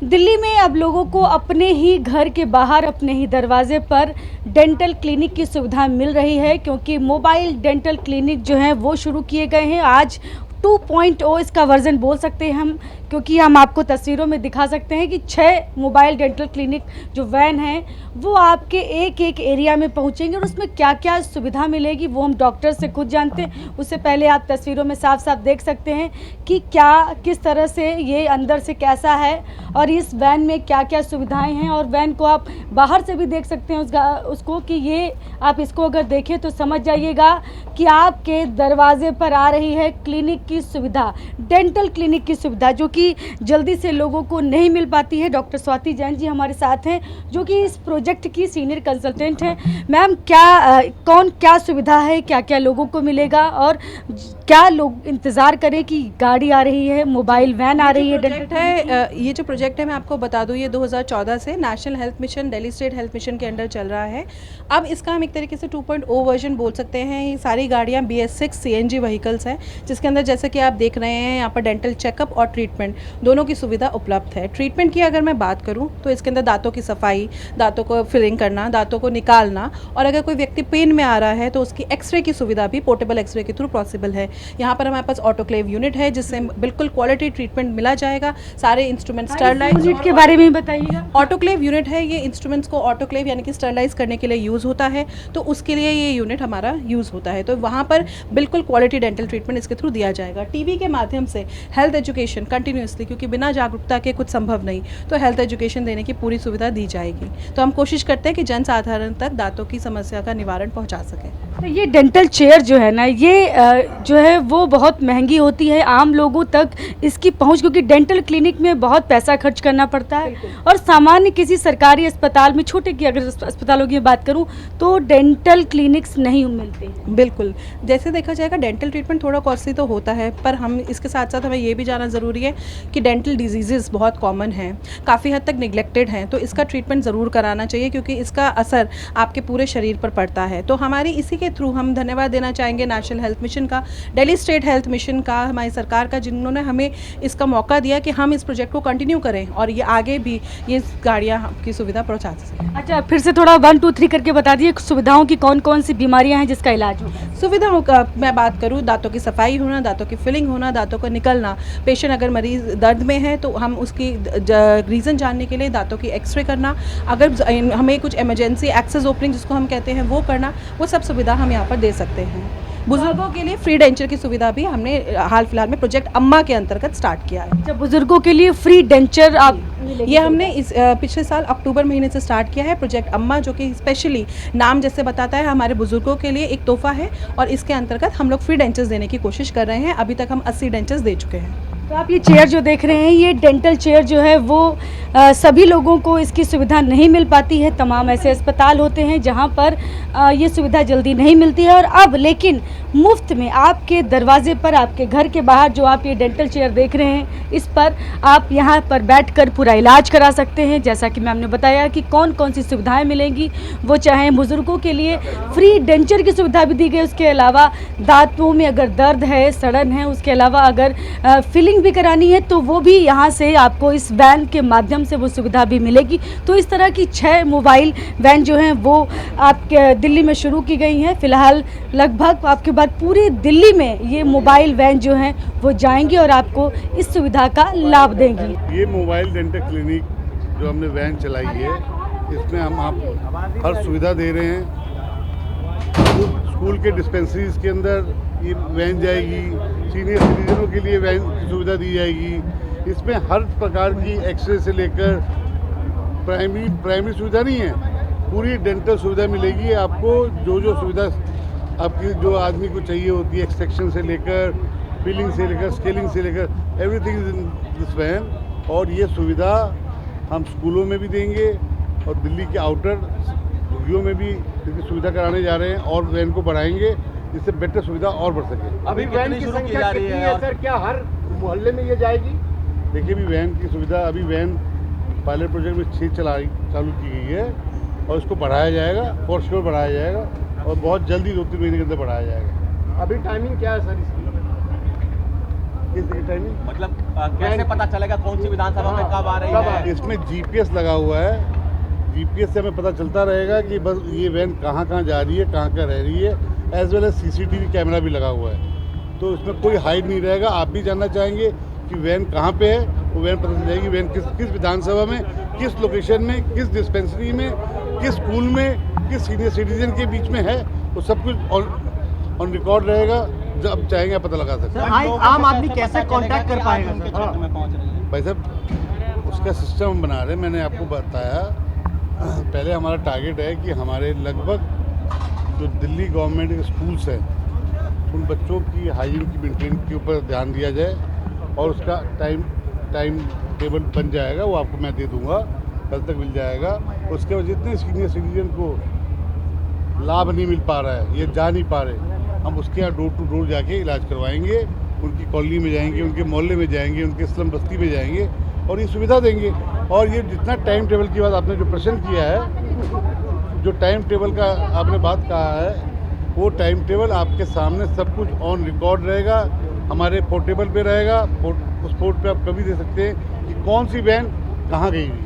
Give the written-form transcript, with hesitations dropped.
दिल्ली में अब लोगों को अपने ही घर के बाहर अपने ही दरवाजे पर डेंटल क्लिनिक की सुविधा मिल रही है, क्योंकि मोबाइल डेंटल क्लिनिक जो है वो शुरू किए गए हैं। आज 2.0 इसका वर्जन बोल सकते हैं हम, क्योंकि हम आपको तस्वीरों में दिखा सकते हैं कि 6 मोबाइल डेंटल क्लिनिक जो वैन है वो आपके एक एक एरिया में पहुंचेंगे और उसमें क्या क्या सुविधा मिलेगी वो हम डॉक्टर से खुद जानते हैं। उससे पहले आप तस्वीरों में साफ साफ देख सकते हैं कि क्या किस तरह से ये अंदर से कैसा है और इस वैन में क्या क्या सुविधाएं हैं। और वैन को आप बाहर से भी देख सकते हैं उसको कि ये आप इसको अगर देखें तो समझ जाइएगा कि आपके दरवाजे पर आ रही है क्लिनिक की सुविधा, डेंटल क्लिनिक की सुविधा, जो कि जल्दी से लोगों को नहीं मिल पाती है। डॉक्टर स्वाति जैन जी हमारे साथ हैं, जो कि इस प्रोजेक्ट की सीनियर कंसल्टेंट हैं। मैम, क्या सुविधा है, क्या क्या लोगों को मिलेगा और क्या लोग इंतज़ार करें कि गाड़ी आ रही है, मोबाइल वैन आ रही है? ये जो प्रोजेक्ट है मैं आपको बता दूं, ये 2014 से national health mission, Delhi state health mission के अंडर चल रहा है। अब इसका हम एक तरीके से 2.0 वर्जन बोल सकते हैं। ये सारी गाड़ियां BS6 CNG व्हीकल्स हैं, जिसके अंदर जैसे कि आप देख रहे हैं यहाँ पर डेंटल चेकअप और ट्रीटमेंट दोनों की सुविधा उपलब्ध है। ट्रीटमेंट की अगर मैं बात करूँ तो इसके अंदर दांतों की सफाई, दांतों को फिलिंग करना, दांतों को निकालना, और अगर कोई व्यक्ति पेन में आ रहा है तो उसकी एक्सरे की सुविधा भी पोर्टेबल एक्सरे के थ्रू पॉसिबल है। यहाँ पर हमारे पास ऑटोक्लेव यूनिट है, जिससे बिल्कुल क्वालिटी ट्रीटमेंट मिला जाएगा। सारे इंस्ट्रूमेंट स्टरलाइज यूनिट के बारे में बताइएगा। ऑटोक्लेव यूनिट है, ये इंस्ट्रूमेंट्स को ऑटोक्लेव यानी कि स्टरलाइज करने के लिए यूज़ होता है, तो उसके लिए ये यूनिट हमारा यूज़ होता है। तो वहाँ पर बिल्कुल क्वालिटी डेंटल ट्रीटमेंट इसके थ्रू दिया जाएगा। टीवी के माध्यम से हेल्थ एजुकेशन कंटिन्यूसली, क्योंकि बिना जागरूकता के कुछ संभव नहीं, तो हेल्थ एजुकेशन देने की पूरी सुविधा दी जाएगी। तो हम कोशिश करते हैं कि जन साधारण तक दांतों की समस्या का निवारण पहुँचा सकें। तो ये डेंटल चेयर जो है ना, ये जो है वो बहुत महंगी होती है आम लोगों तक इसकी पहुंच, क्योंकि डेंटल क्लिनिक में बहुत पैसा खर्च करना पड़ता है और सामान्य किसी सरकारी अस्पताल में, छोटे की अगर अस्पतालों की बात करूं तो डेंटल क्लिनिक्स नहीं मिलते। बिल्कुल, जैसे देखा जाएगा डेंटल ट्रीटमेंट थोड़ा कॉस्टली तो होता है, पर हम इसके साथ साथ हमें ये भी जानना ज़रूरी है कि डेंटल डिजीज़ बहुत कॉमन हैं, काफ़ी हद तक निगलेक्टेड हैं, तो इसका ट्रीटमेंट ज़रूर कराना चाहिए, क्योंकि इसका असर आपके पूरे शरीर पर पड़ता है। तो हमारी इसी के थ्रू हम धन्यवाद देना चाहेंगे नेशनल हेल्थ मिशन का, दिल्ली स्टेट हेल्थ मिशन का, हमारी सरकार का, जिन्होंने हमें इसका मौका दिया कि हम इस प्रोजेक्ट को कंटिन्यू करें और ये आगे भी ये गाड़ियाँ की सुविधा पहुँचा सकें। अच्छा, फिर से थोड़ा 1 2 3 करके बता दिए सुविधाओं की, कौन कौन सी बीमारियां हैं जिसका इलाज होगा? सुविधाओं का मैं बात करूँ, दांतों की सफाई होना, दांतों की फिलिंग होना, दांतों को निकलना, पेशेंट अगर मरीज़ दर्द में है तो हम उसकी रीज़न जानने के लिए दांतों की एक्सरे करना, अगर हमें कुछ इमरजेंसी एक्सेस ओपनिंग जिसको हम कहते हैं वो करना, वो सब सुविधा हम यहाँ पर दे सकते हैं। बुजुर्गों के लिए फ्री डेंचर की सुविधा भी हमने हाल फिलहाल में प्रोजेक्ट अम्मा के अंतर्गत स्टार्ट किया है। जब बुजुर्गों के लिए फ्री डेंचर आप ये हमने इस पिछले साल अक्टूबर महीने से स्टार्ट किया है प्रोजेक्ट अम्मा, जो कि स्पेशली नाम जैसे बताता है हमारे बुजुर्गों के लिए एक तोहफा है, और इसके अंतर्गत हम लोग फ्री डेंचर्स देने की कोशिश कर रहे हैं। अभी तक हम 80 डेंचर्स दे चुके हैं। तो आप ये चेयर जो देख रहे हैं, ये डेंटल चेयर जो है वो सभी लोगों को इसकी सुविधा नहीं मिल पाती है। तमाम ऐसे अस्पताल होते हैं जहां पर ये सुविधा जल्दी नहीं मिलती है, और अब लेकिन मुफ्त में आपके दरवाजे पर, आपके घर के बाहर जो आप ये डेंटल चेयर देख रहे हैं, इस पर आप यहां पर बैठकर पूरा इलाज करा सकते हैं। जैसा कि मैम ने बताया कि कौन कौन सी सुविधाएँ मिलेंगी, वो चाहे बुज़ुर्गों के लिए फ्री डेंचर की सुविधा भी दी गई, उसके अलावा दांतों में अगर दर्द है, सड़न है, उसके अलावा अगर फिलिंग भी करानी है तो वो भी यहाँ से आपको इस वैन के माध्यम से वो सुविधा भी मिलेगी। तो इस तरह की 6 मोबाइल वैन जो हैं वो आपके दिल्ली में शुरू की गई हैं। फिलहाल लगभग आपके बाद पूरी दिल्ली में ये मोबाइल वैन जो हैं वो जाएंगी और आपको इस सुविधा का लाभ देंगी। ये मोबाइल डेंटल क्लिनिक जो हमने वैन चलाई है, इसमें हम आप हर सुविधा दे रहे हैं। स्कूल के डिस्पेंसरीज के अंदर ये वैन जाएगी, सीनियर सिटीजनों के लिए वैन की सुविधा दी जाएगी। इसमें हर प्रकार की एक्सरे से लेकर प्राइमरी सुविधा नहीं है, पूरी डेंटल सुविधा मिलेगी आपको। जो सुविधा आपकी जो आदमी को चाहिए होती है, एक्सट्रैक्शन से लेकर फिलिंग से लेकर स्केलिंग से लेकर everything is in this van. और ये सुविधा हम स्कूलों में भी देंगे और दिल्ली के आउटर झुग्गियों में भी इसकी सुविधा कराने जा रहे हैं, और वैन को बढ़ाएंगे जिससे बेटर सुविधा और बढ़ सके। अभी वैन की संख्या कितनी है सर? क्या हर मोहल्ले में ये जाएगी? देखिए, अभी वैन की सुविधा, अभी वैन पायलट प्रोजेक्ट में 6 चालू की गई है, और इसको बढ़ाया जाएगा, फॉर श्योर बढ़ाया जाएगा, और बहुत जल्दी 2-3 महीने के अंदर बढ़ाया जाएगा। अभी टाइमिंग क्या है सर इसकी? किस टाइमिंग मतलब कैसे पता चलेगा कौन सी विधानसभा में कब आ रही है? इसमें जीपीएस लगा हुआ है। जीपीएस से हमें पता चलता रहेगा कि बस ये वैन कहाँ जा रही है, कहाँ रह रही है। As well as CCTV camera भी लगा हुआ है, तो इसमें कोई हाइड नहीं रहेगा। आप भी जानना चाहेंगे कि वैन कहाँ पे है, वो वैन पता चल जाएगी। वैन किस विधानसभा में, किस लोकेशन में, किस डिस्पेंसरी में, किस स्कूल में, किस सीनियर सिटीजन के बीच में है, वो सब कुछ ऑन रिकॉर्ड रहेगा। जब चाहेंगे पता लगा सकते हैं। आम आदमी कैसे कांटेक्ट कर पाएगा सर? भाई साहब, उसका सिस्टम हम बना रहे हैं। मैंने आपको बताया, पहले हमारा टारगेट है कि हमारे लगभग जो दिल्ली गवर्नमेंट के स्कूल्स हैं, उन बच्चों की हाइजीन की मेंटेन के ऊपर ध्यान दिया जाए और उसका टाइम टेबल बन जाएगा। वो आपको मैं दे दूंगा, कल तक मिल जाएगा। उसके बाद जितने सीनियर सिटीजन को लाभ नहीं मिल पा रहा है, ये जा नहीं पा रहे, हम उसके यहाँ डोर टू डोर जाके इलाज करवाएंगे। उनकी कॉलोनी में जाएंगे, उनके मोहल्ले में जाएंगे, उनके स्लम बस्ती में जाएंगे और ये सुविधा देंगे। और ये जितना टाइम टेबल की बात आपने जो प्रश्न किया है, जो टाइम टेबल का आपने बात कहा है, वो टाइम टेबल आपके सामने सब कुछ ऑन रिकॉर्ड रहेगा, हमारे पोर्टेबल पे रहेगा। उस पोर्ट पे आप कभी दे सकते हैं कि कौन सी वैन कहाँ गई हुई है।